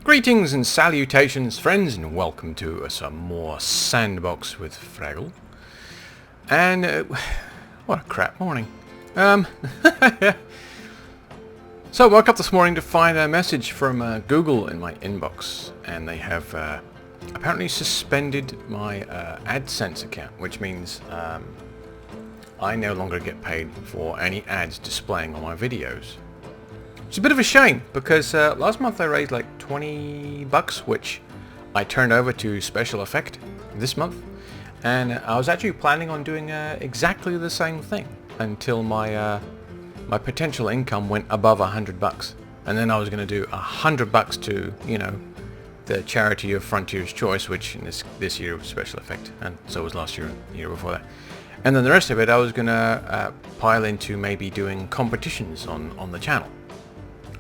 Greetings and salutations, friends, and welcome to some more Sandbox with Fraggle. And, what a crap morning. So I woke up this morning to find a message from Google in my inbox, and they have apparently suspended my AdSense account, which means I no longer get paid for any ads displaying on my videos. It's a bit of a shame, because last month I raised like $20, which I turned over to special effect this month, and I was actually planning on doing exactly the same thing until my my potential income went above $100, and then I was going to do $100 to, you know, the charity of Frontier's Choice, which in this year was special effect, and so was last year and the year before that. And then the rest of it I was going to pile into maybe doing competitions on the channel.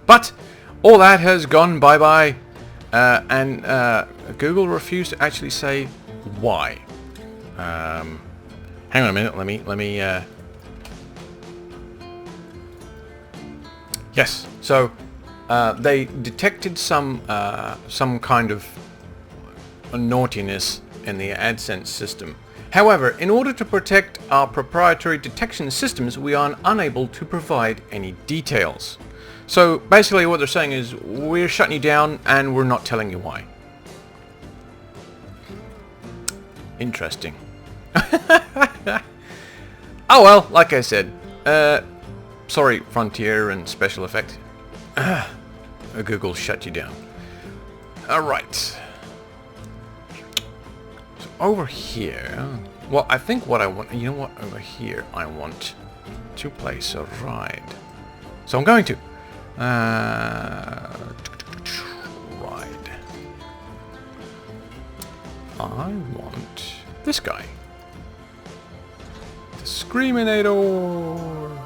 But all that has gone bye-bye, and Google refused to actually say why. Hang on a minute. Let me. Yes. So they detected some kind of naughtiness in the AdSense system. However, in order to protect our proprietary detection systems, we are unable to provide any details. So basically what they're saying is, we're shutting you down and we're not telling you why. Interesting. Oh well, like I said, sorry Frontier and Special Effect. Google shut you down. Alright. So over here, well, I think what I want, you know what, over here I want to place a ride. So I'm going to. Ride. I want this guy. The Screaminator.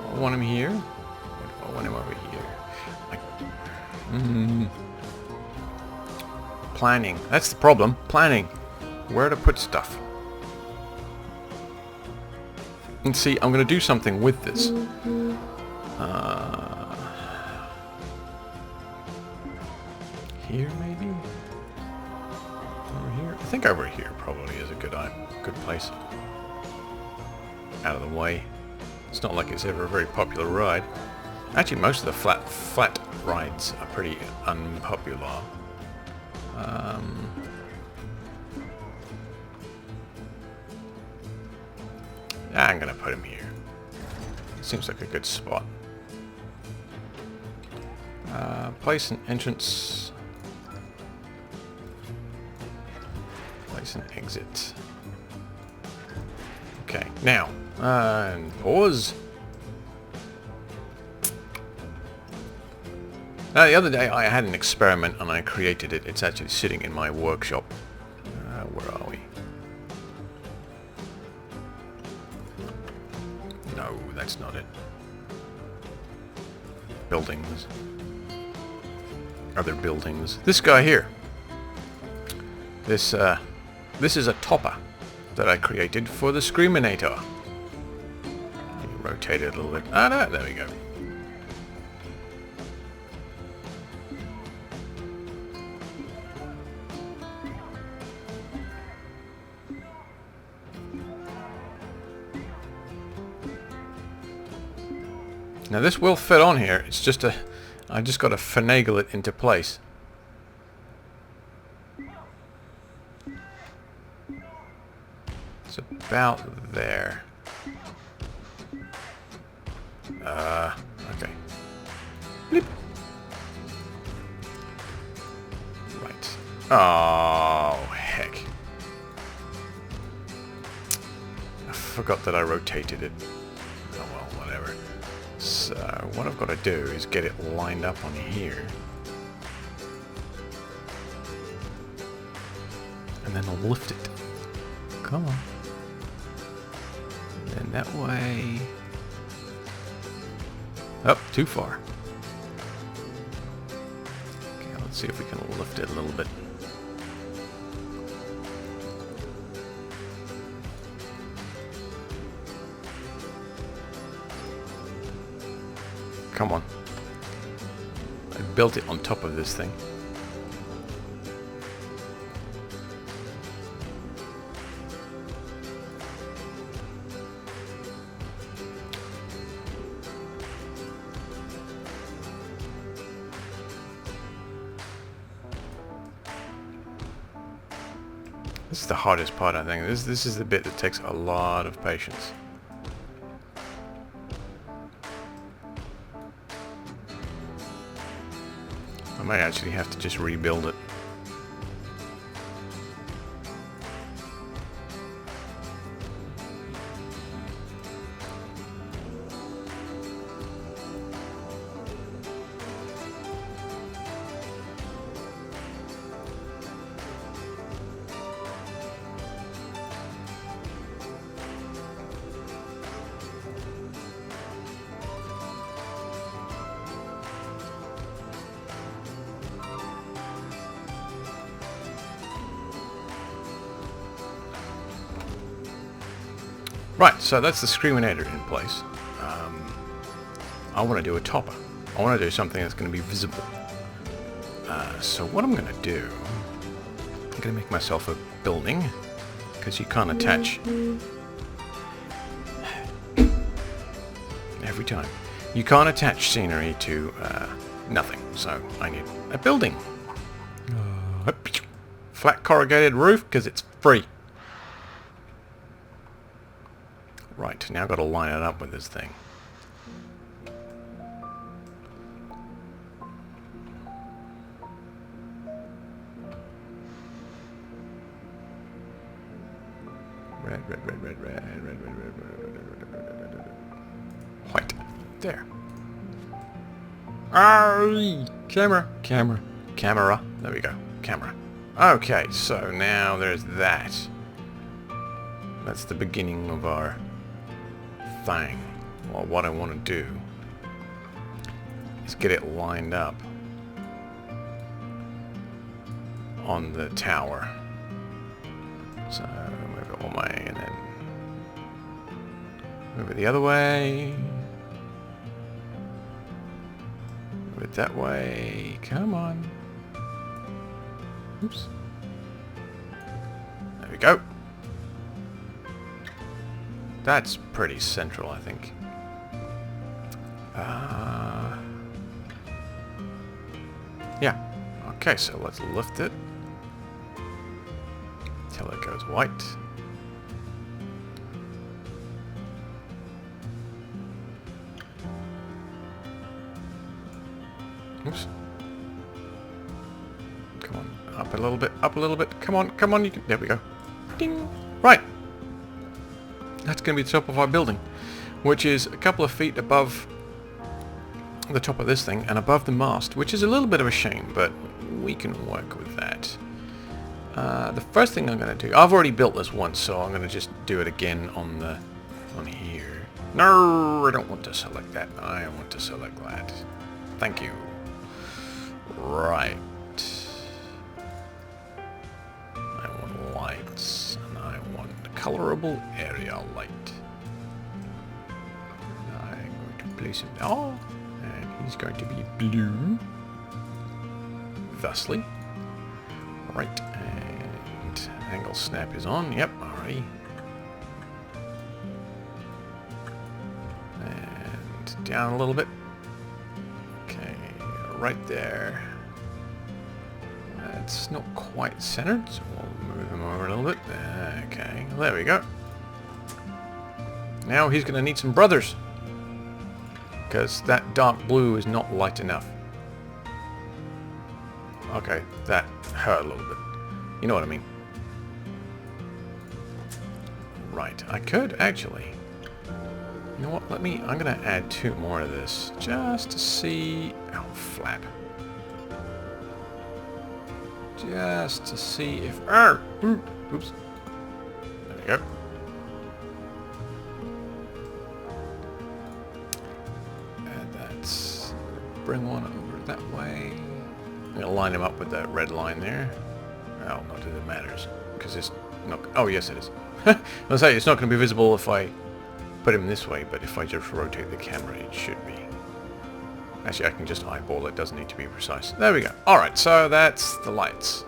I want him here. I want him over here. Planning. That's the problem. Planning. Where to put stuff. And see, I'm going to do something with this. Here, maybe? Over here? I think over here probably is a good place. Out of the way. It's not like it's ever a very popular ride. Actually, most of the flat rides are pretty unpopular. I'm going to put him here. Seems like a good spot. Place an entrance. Place an exit. Okay, now, pause. The other day I had an experiment and I created it. It's actually sitting in my workshop. Where are we? No, that's not it. Buildings. Other buildings. This guy here. This is a topper that I created for the Screaminator. Rotate it a little bit. Ah, no, there we go. Now this will fit on here. It's just I just got to finagle it into place. It's about there. Okay. Bleep. Right. Oh, heck. I forgot that I rotated it. Oh well, whatever. So, what I've got to do is get it lined up on here. And then I'll lift it. Come on. And then that way... Up, too far. Okay, let's see if we can lift it a little bit. Come on. built it on top of this thing. This is the hardest part, I think. This is the bit that takes a lot of patience. I may actually have to just rebuild it. Right, so that's the screaminator in place. I want to do a topper. I want to do something that's going to be visible. So what I'm going to do, I'm going to make myself a building, because you can't attach... Every time. You can't attach scenery to nothing, so I need a building. Flat corrugated roof, because it's free. Right, now I've got to line it up with this thing. Red. White. There. Camera. There we go. Camera. Okay, so now there's that. That's the beginning of our thing. Well, what I want to do is get it lined up on the tower. So move it one way and then move it the other way. Move it that way. Come on. Oops. There we go. That's pretty central, I think. Yeah. Okay, so let's lift it till it goes white. Oops. Come on, up a little bit, up a little bit. Come on, you can... There we go. Ding! Right. That's going to be the top of our building, which is a couple of feet above the top of this thing and above the mast, which is a little bit of a shame, but we can work with that. The first thing I'm going to do, I've already built this once, so I'm going to just do it again on here. No, I don't want to select that. I want to select that. Thank you. Right. I want lights, and I want colorable area light. I'm going to place him down, and he's going to be blue. Thusly. Right, and angle snap is on. Yep, alright. And down a little bit. Okay, right there. It's not quite centered, so we'll move him over a little bit. Okay, well, there we go. Now he's going to need some brothers, because that dark blue is not light enough. Okay, that hurt a little bit. You know what I mean. Right, I could actually. You know what, I'm going to add 2 more of this, just to see... Oh, flap. Just to see if... Oops. There we go. And that's... Bring one over that way. I'm going to line him up with that red line there. Oh, not that it matters. Because it's not... Oh, yes it is. I'll say it's not going to be visible if I put him this way, but if I just rotate the camera, it should be. Actually, I can just eyeball it. Doesn't need to be precise. There we go. Alright, so that's the lights.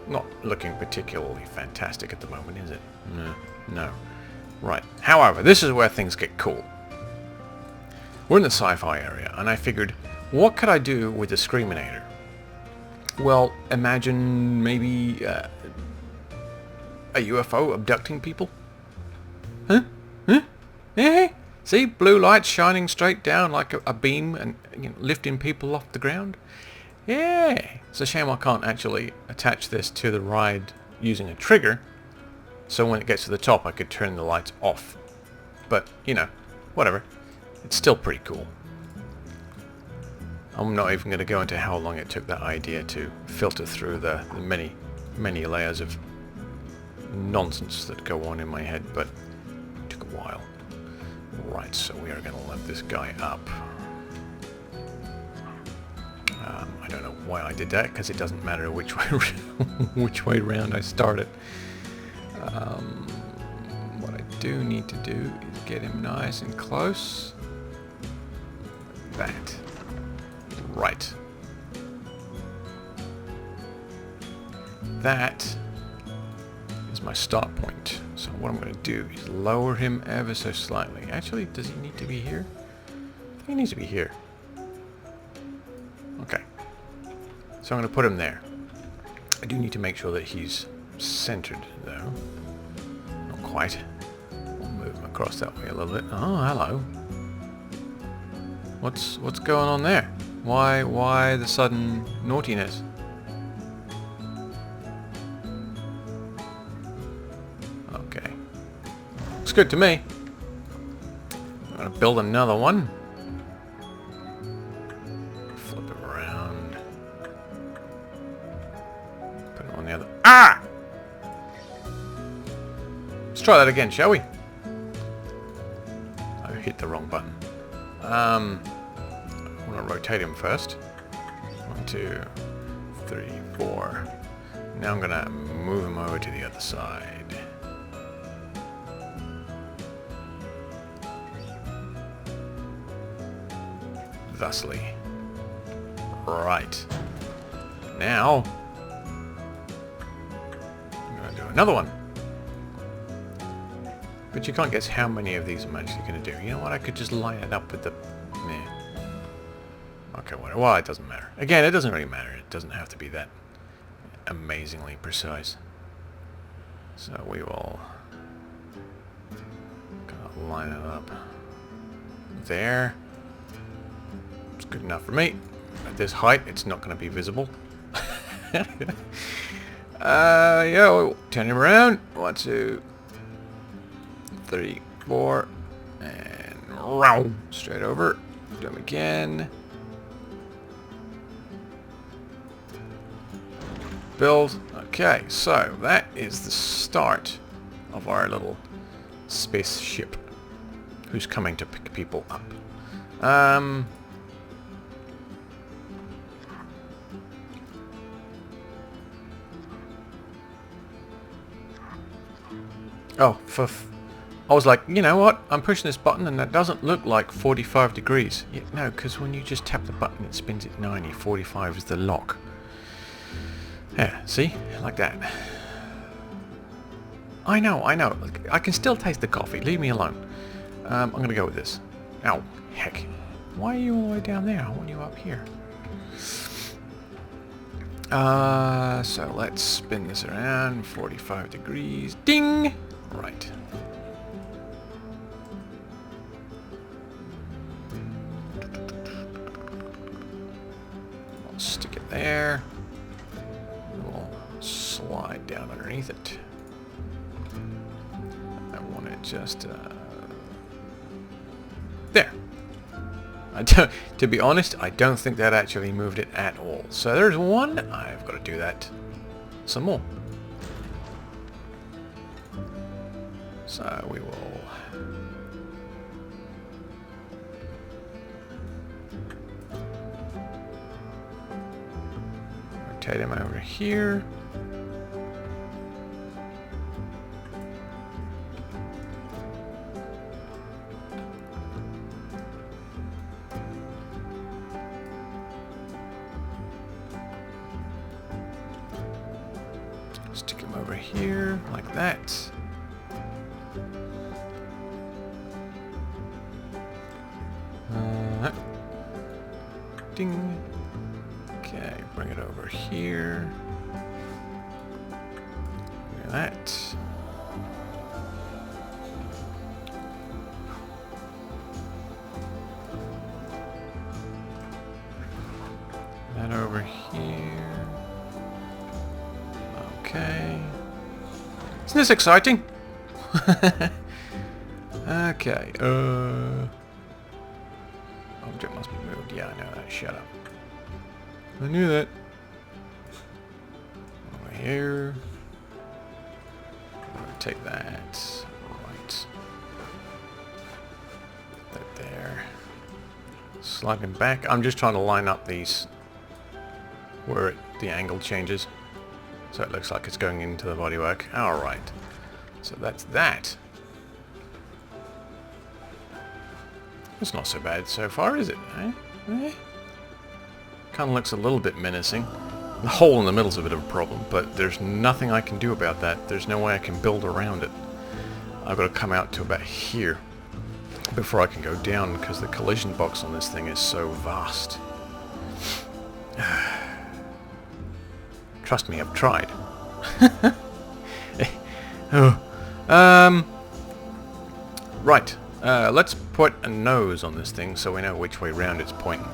Not looking particularly fantastic at the moment, is it? No. No. Right. However, this is where things get cool. We're in the sci-fi area, and I figured, what could I do with the Screaminator? Well, imagine maybe a UFO abducting people? Huh? Huh? Hey? See? Blue lights shining straight down like a beam and lifting people off the ground? Yeah! It's a shame I can't actually attach this to the ride using a trigger, so when it gets to the top I could turn the lights off. But, whatever. It's still pretty cool. I'm not even going to go into how long it took that idea to filter through the many, many layers of nonsense that go on in my head, but it took a while. Right, so we are going to let this guy up. I don't know why I did that, because it doesn't matter which way which way round I start it. What I do need to do is get him nice and close. That. Right. That is my start point. So what I'm going to do is lower him ever so slightly. Actually, does he need to be here? He needs to be here. Okay. So I'm going to put him there. I do need to make sure that he's centered, though. Not quite. I'll move him across that way a little bit. Oh, hello. What's going on there? Why the sudden naughtiness? Okay. Looks good to me. I'm gonna build another one. Flip it around. Put it on the other. Ah! Let's try that again, shall we? I hit the wrong button. I want to rotate him first. 1, 2, 3, 4. Now I'm going to move him over to the other side. Thusly. Right. Now, I'm going to do another one. But you can't guess how many of these I'm actually going to do. You know what? I could just line it up with the... Meh. Okay, well, it doesn't matter. Again, it doesn't really matter. It doesn't have to be that amazingly precise. So we will line it up there. It's good enough for me. At this height, it's not going to be visible. Yo, turn him around. 1, 2, 3, 4, and round straight over. Do them again. Build. Okay, so that is the start of our little spaceship, who's coming to pick people up. I was like, you know what? I'm pushing this button and that doesn't look like 45 degrees. Yeah, no, because when you just tap the button, it spins at 90. 45 is the lock. Yeah, see? Like that. I know. I can still taste the coffee. Leave me alone. I'm going to go with this. Ow. Heck. Why are you all the way down there? I want you up here. So let's spin this around. 45 degrees. Ding! Right. I'll stick it there. We'll slide down underneath it. I want it just there. To be honest, I don't think that actually moved it at all. So there's one. I've got to do that some more. So we will rotate him over here. Stick him over here, like that. Ding. Okay, bring it over here. Look at that. That over here. Okay. Isn't this exciting? Okay. Object must be moved. Yeah, I know that. Shut up. I knew that. Over here. I'm gonna take that. Right. That there. Slide him back. I'm just trying to line up these where the angle changes, so it looks like it's going into the bodywork. All right. So that's that. It's not so bad so far, is it? Eh? Kind of looks a little bit menacing. The hole in the middle's a bit of a problem, but there's nothing I can do about that. There's no way I can build around it. I've got to come out to about here before I can go down, because the collision box on this thing is so vast. Trust me, I've tried. Right. Let's put a nose on this thing so we know which way round it's pointing.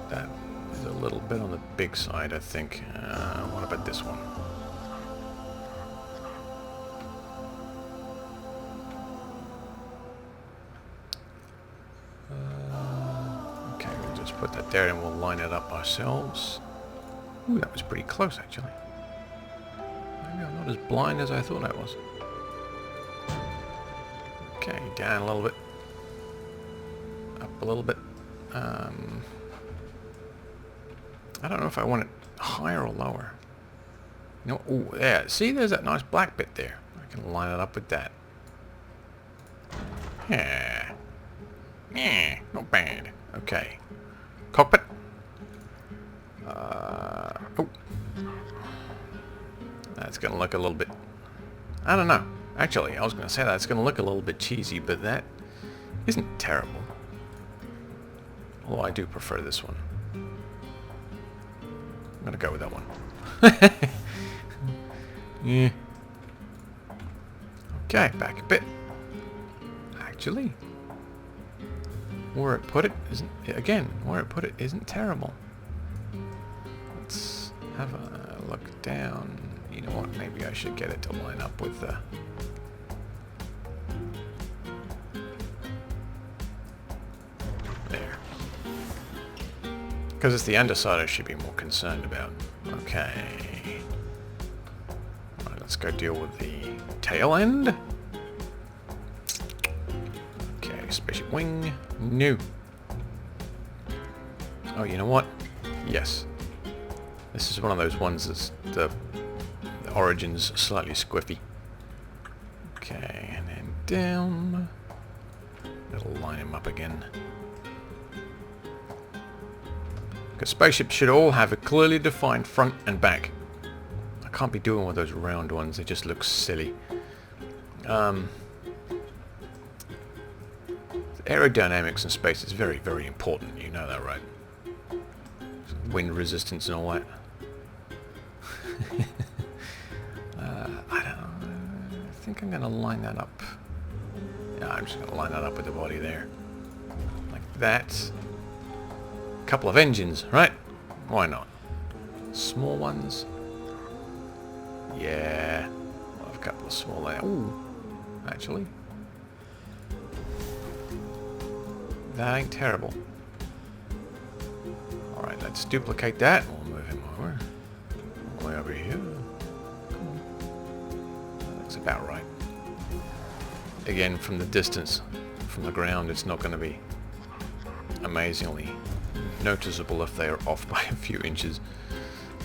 That is a little bit on the big side, I think. What about this one? Okay, we'll just put that there and we'll line it up ourselves. Ooh, that was pretty close, actually. Maybe I'm not as blind as I thought I was. Okay, down a little bit. Up a little bit. I don't know if I want it higher or lower. You know, ooh, there. See, there's that nice black bit there. I can line it up with that. Yeah. Yeah, not bad. Okay. Cockpit. Oh. That's going to look a little bit... I don't know. Actually, I was going to say that's going to look a little bit cheesy, but that isn't terrible. Although I do prefer this one. I'm going to go with that one. Yeah. Okay, back a bit. Actually, where it put it isn't terrible. Let's have a look down. You know what? Maybe I should get it to line up with the... There. Because it's the underside I should be more concerned about. Okay. Right, let's go deal with the tail end. Okay, spaceship wing. No. Oh, you know what? Yes. This is one of those ones that's the origin's slightly squiffy. Okay, and then down. That'll line him up again. Because spaceships should all have a clearly defined front and back. I can't be doing with those round ones, they just look silly. Aerodynamics in space is very, very important, you know that, right? Wind resistance and all that. I don't know, I think I'm going to line that up. Yeah, I'm just going to line that up with the body there. Like that. Couple of engines, right? Why not? Small ones. Yeah. I'll have a couple of small there. Ooh. Actually. That ain't terrible. Alright, let's duplicate that. We'll move him over. All the way over here. Come on. That looks about right. Again, from the distance, from the ground, it's not going to be amazingly noticeable if they are off by a few inches.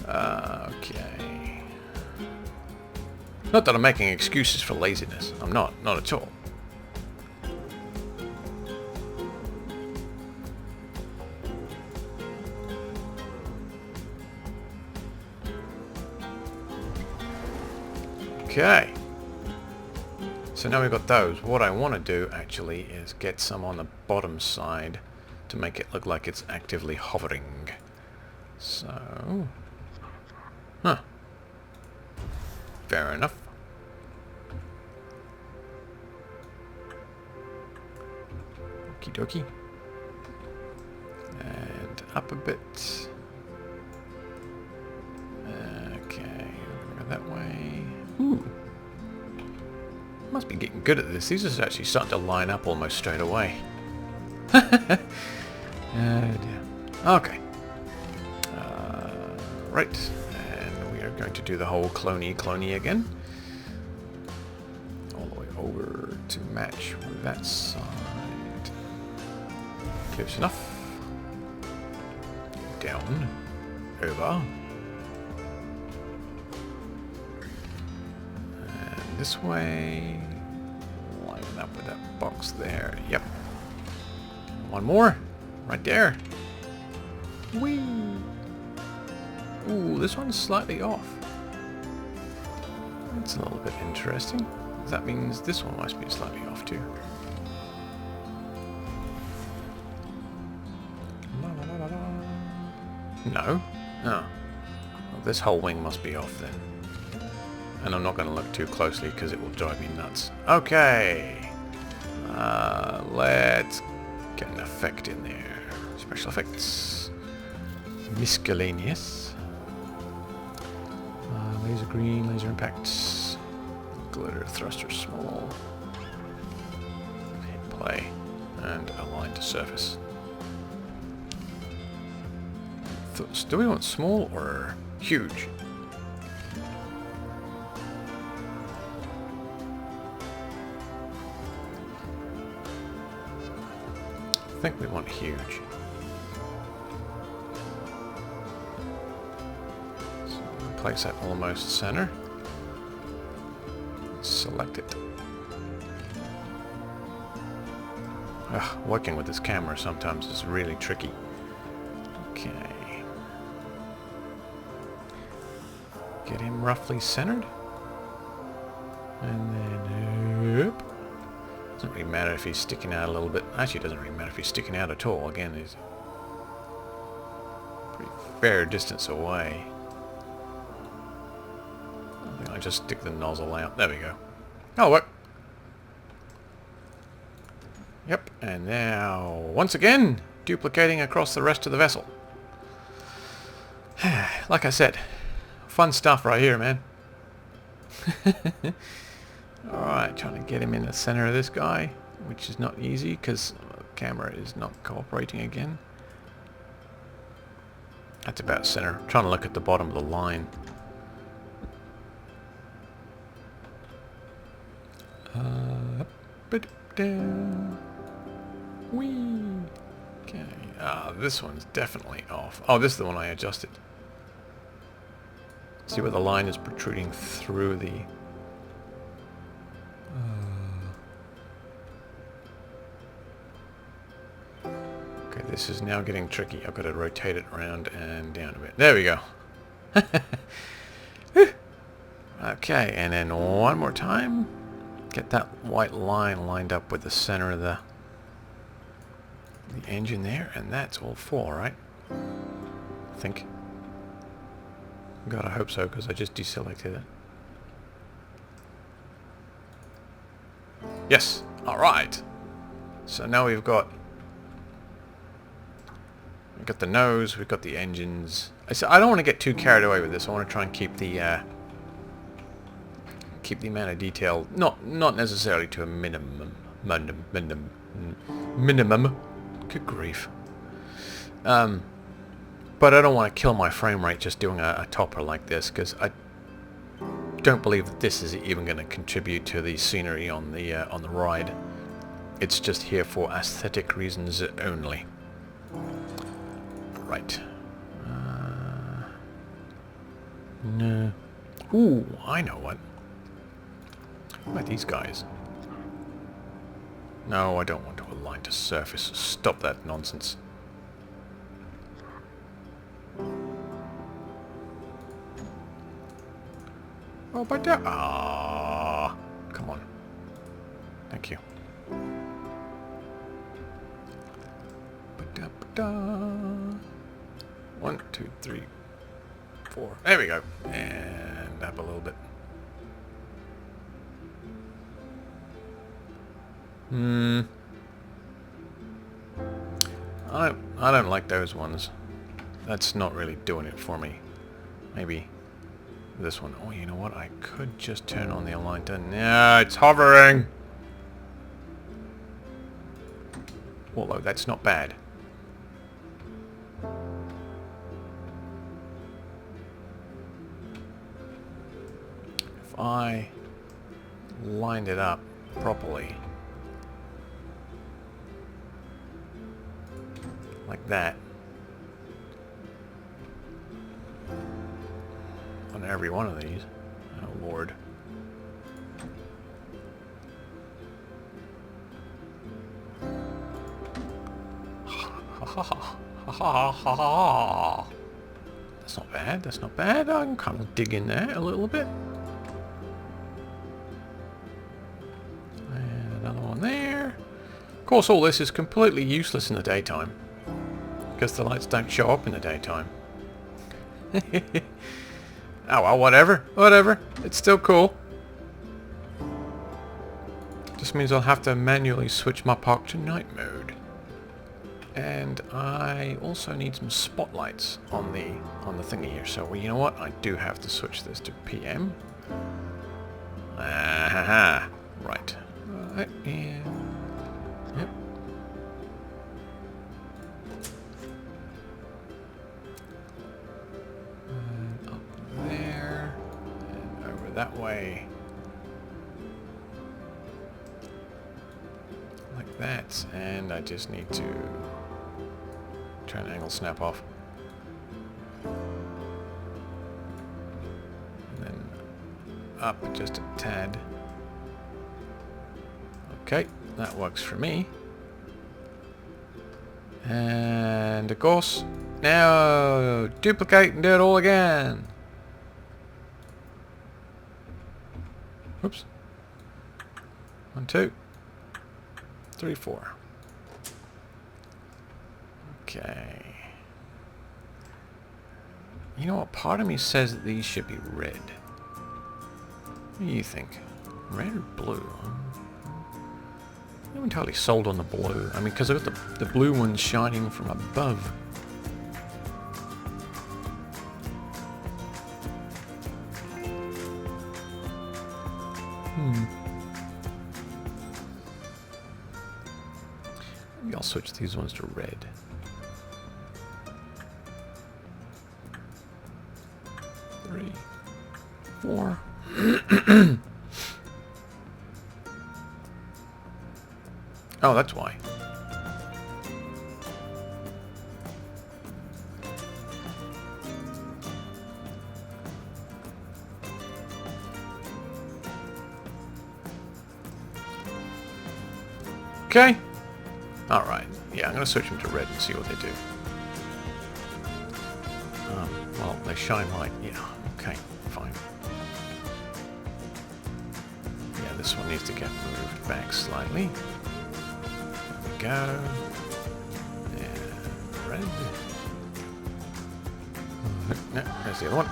Okay. Not that I'm making excuses for laziness. I'm not at all. Okay. So now we've got those. What I want to do actually is get some on the bottom side to make it look like it's actively hovering. So... Huh. Fair enough. Okie dokie. And up a bit. Okay, go that way. Ooh. Must be getting good at this. These are actually starting to line up almost straight away. Dear. Okay. Right. And we are going to do the whole cloney again. All the way over to match with that side. Close enough. Down. Over. And this way. Line up with that box there. Yep. One more. Right there. Whee! Ooh, this one's slightly off. That's a little bit interesting. That means this one must be slightly off too. No? Oh. Well, this whole wing must be off then. And I'm not going to look too closely because it will drive me nuts. Okay. Let's get an effect in there. Special effects. Miscellaneous. Laser green, laser impacts. Glitter thruster small. Hit play. And align to surface. Do we want small or huge? I think we want huge. So we'll place that almost center. Select it. Working with this camera sometimes is really tricky. Okay. Get him roughly centered. And then up. Doesn't really matter if he's sticking out a little bit. Actually, it doesn't really matter if he's sticking out at all. Again, he's a pretty fair distance away. I think I just stick the nozzle out. There we go. Oh, work. Yep, and now, once again, duplicating across the rest of the vessel. Like I said, fun stuff right here, man. Alright, trying to get him in the center of this guy, which is not easy because the camera is not cooperating again. That's about center. I'm trying to look at the bottom of the line. Up it down. Whee! Okay. This one's definitely off. Oh, this is the one I adjusted. See where the line is protruding through the... Okay, this is now getting tricky. I've got to rotate it around and down a bit. There we go. Okay, and then one more time. Get that white line lined up with the center of the engine there, and that's all four, right? I think. God, I hope so, because I just deselected it. Yes! Alright! So now we've got the nose, we've got the engines. I don't want to get too carried away with this. I want to try and keep the amount of detail not necessarily to a minimum. Good grief. But I don't want to kill my frame rate just doing a topper like this, because I don't believe that this is even going to contribute to the scenery on the ride. It's just here for aesthetic reasons only. Right. No. Ooh, I know what. What about these guys? No, I don't want to align to surface. Stop that nonsense. Oh, but Thank you. Ba-da-ba-da. 1, 2, 3, 4. There we go. And up a little bit. I don't like those ones. That's not really doing it for me. Maybe this one. Oh, you know what? I could just turn on the align turn. Yeah, it's hovering. Although that's not bad. If I lined it up properly, like that, on every one of these. Oh Lord. That's not bad, that's not bad. I can kind of dig in there a little bit. And another one there. Of course, all this is completely useless in the daytime, because the lights don't show up in the daytime. Oh well, whatever. It's still cool. Just means I'll have to manually switch my park to night mode. And I also need some spotlights on the thingy here. So, well, you know what? I do have to switch this to PM. Right. Right. Yeah. Yep. And up there. And over that way. Like that. And I just need to turn angle snap off. And then up just a tad. Okay, that works for me. And of course, now duplicate and do it all again. Oops. 1, 2, 3, 4. Okay. You know what? Part of me says that these should be red. What do you think? Red or blue? I'm not entirely sold on the blue. I mean, because I've got the blue ones shining from above. Maybe I'll switch these ones to red. Three, 4. Oh, that's why. Okay. Alright. Yeah, I'm going to switch them to red and see what they do. Well, they shine light. Yeah, okay, fine. Yeah, this one needs to get moved back slightly. There we go. And red. No, there's the other one.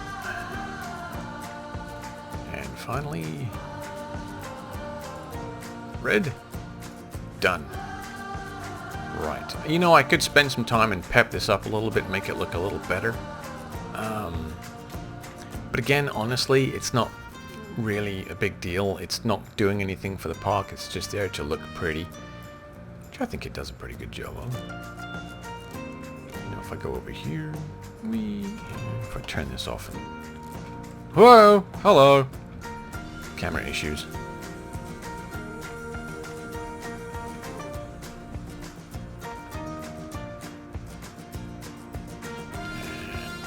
And finally, red. Done. Right. You know, I could spend some time and pep this up a little bit, make it look a little better. But again, honestly, it's not really a big deal. It's not doing anything for the park. It's just there to look pretty, which I think it does a pretty good job of. You know, if I go over here, if I turn this off and... Whoa! Hello! Camera issues.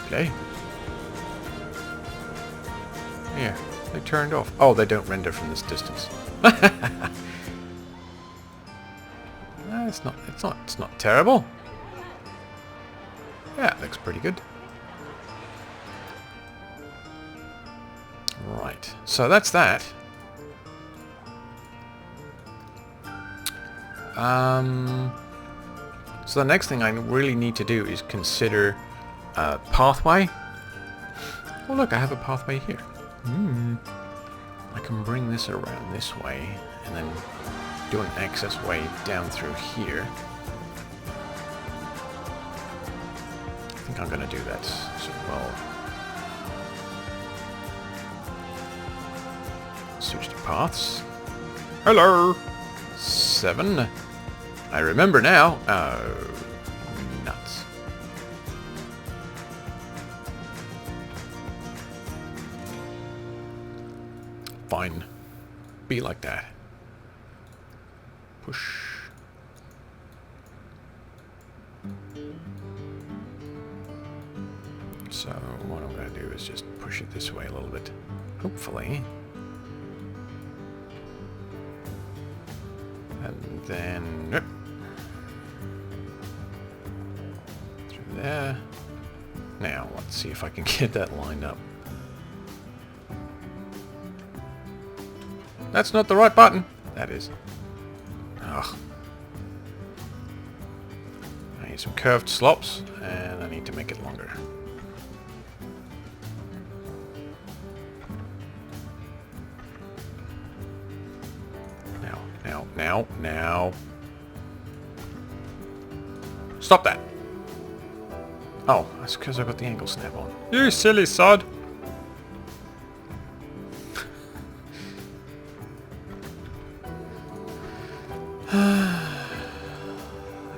Okay. Here, they turned off. Oh, they don't render from this distance. No, it's not terrible. Yeah, it looks pretty good. Right, so that's that. So the next thing I really need to do is consider a pathway. Oh look, I have a pathway here. I can bring this around this way and then do an access way down through here. I think I'm going to do that as well. Switch to paths. Hello! 7. I remember now. Oh, nuts. Fine. Be like that. Push. So what I'm going to do is just push it this way a little bit. Hopefully. And then... Yep. Through there. Now, let's see if I can get that lined up. That's not the right button. That is. Ugh. I need some curved slops, and I need to make it longer. Now. Stop that. Oh, that's because I got the angle snap on. You silly sod.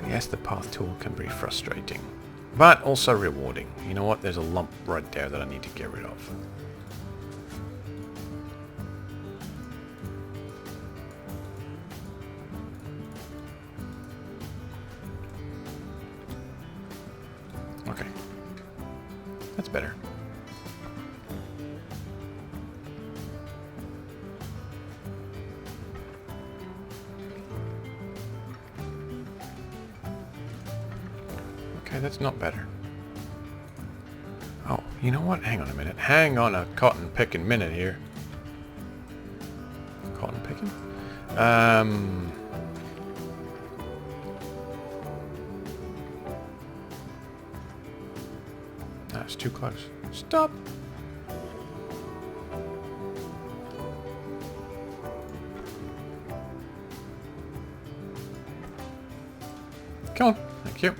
Yes, the path tool can be frustrating, but also rewarding. You know what? There's a lump right there that I need to get rid of. Okay. That's better. Okay, that's not better. Oh, you know what? Hang on a minute. Hang on a cotton picking minute here. Cotton picking? That's too close. Stop! Come on. Thank you.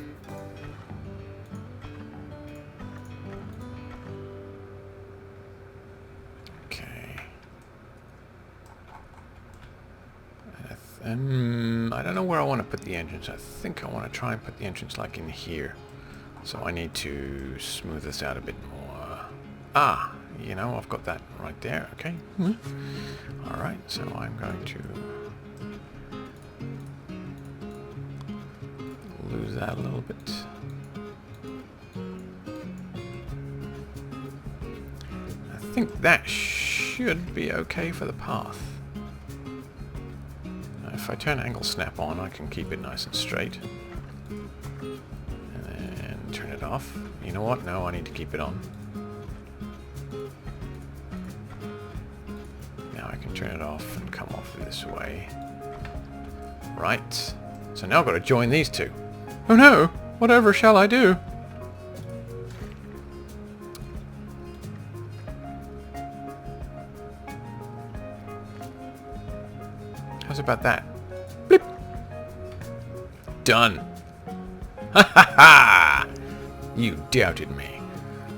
I don't know where I want to put the entrance. I think I want to try and put the entrance like in here. So I need to smooth this out a bit more. Ah, you know, I've got that right there. Okay. Alright, so I'm going to lose that a little bit. I think that should be okay for the path. If I turn angle snap on, I can keep it nice and straight. And then turn it off. You know what? No, I need to keep it on. Now I can turn it off and come off this way. Right. So now I've got to join these two. Oh no! Whatever shall I do? How's about that? Blip. Done. Ha ha ha! You doubted me.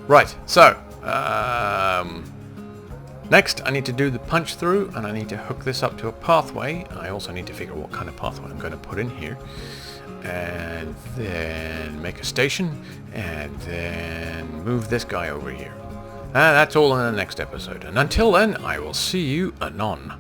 Right, so, next I need to do the punch through, and I need to hook this up to a pathway. I also need to figure out what kind of pathway I'm going to put in here. And then make a station, and then move this guy over here. That's all in the next episode. And until then, I will see you anon.